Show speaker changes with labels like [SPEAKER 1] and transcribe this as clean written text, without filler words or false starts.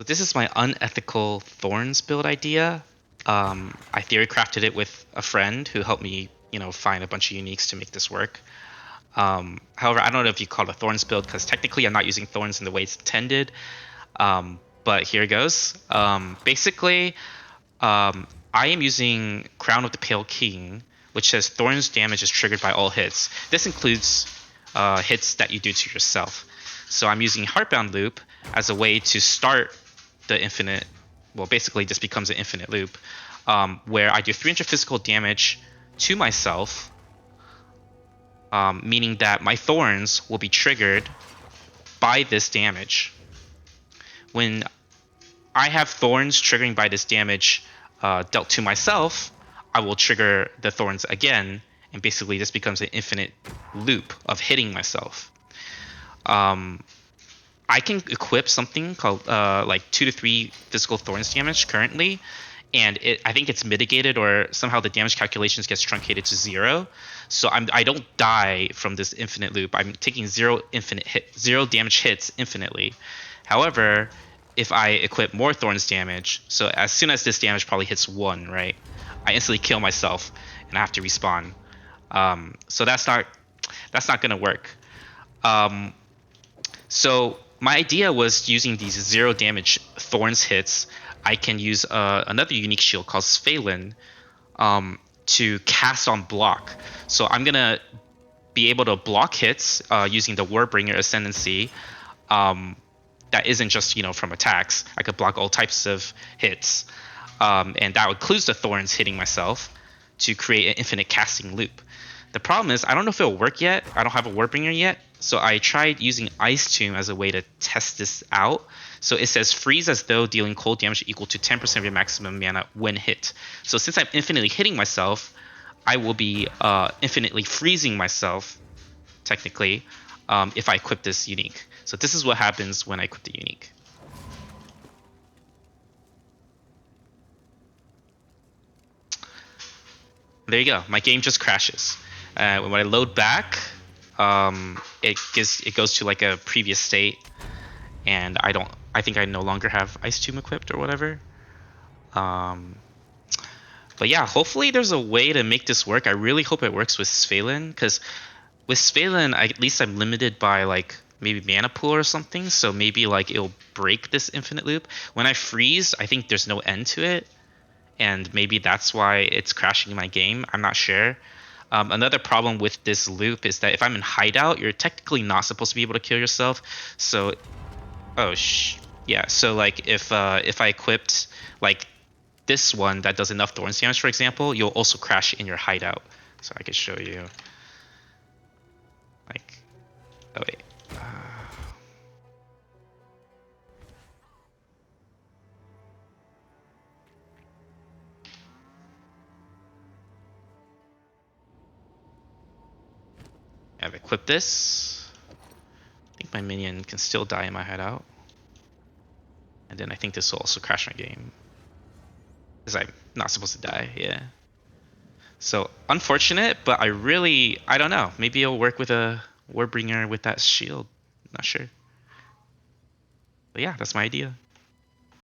[SPEAKER 1] So this is my unethical thorns build idea. I theory crafted it with a friend who helped me, find a bunch of uniques to make this work. However, I don't know if you call it a thorns build because technically I'm not using thorns in the way it's intended. But here it goes. Basically, I am using Crown of the Pale King, which says thorns damage is triggered by all hits. This includes hits that you do to yourself. So I'm using Heartbound Loop as a way to start the infinite. Well, basically, this becomes an infinite loop where I do 300 physical damage to myself, meaning that my thorns will be triggered by this damage. When I have thorns triggering by this damage dealt to myself, I will trigger the thorns again, and basically this becomes an infinite loop of hitting myself. I can equip something called like 2 to 3 physical thorns damage currently, and I think it's mitigated or somehow the damage calculations gets truncated to 0. So I don't die from this infinite loop. I'm taking 0 damage hits infinitely. However, if I equip more thorns damage, so as soon as this damage probably hits 1, right, I instantly kill myself and I have to respawn. So that's not gonna work. So my idea was using these 0 damage thorns hits. I can use another unique shield called Sphalin to cast on block. So I'm gonna be able to block hits using the Warbringer Ascendancy. That isn't just from attacks. I could block all types of hits, and that includes the thorns hitting myself to create an infinite casting loop. The problem is I don't know if it'll work yet. I don't have a Warbringer yet, so I tried using Ice Tomb as a way to test this out. So it says freeze as though dealing cold damage equal to 10% of your maximum mana when hit. So since I'm infinitely hitting myself, I will be infinitely freezing myself, technically, if I equip this unique. So this is what happens when I equip the unique. There you go. My game just crashes. When I load back, it goes to like a previous state, and I think I no longer have Ice Tomb equipped or whatever. But yeah, hopefully there's a way to make this work. I really hope it works with Sphalin, because with Sphalin, at least I'm limited by like maybe mana pool or something. So maybe like it'll break this infinite loop. When I freeze, I think there's no end to it, and maybe that's why it's crashing my game. I'm not sure. Another problem with this loop is that if I'm in hideout, you're technically not supposed to be able to kill yourself. So, yeah. So like if I equipped like this one that does enough thorns damage, for example, you'll also crash in your hideout. So I could show you. Like, oh wait. I've equipped this. I think my minion can still die in my hideout. And then I think this will also crash my game. Because I'm not supposed to die, yeah. So, unfortunate, but I don't know. Maybe it'll work with a Warbringer with that shield. Not sure. But yeah, that's my idea.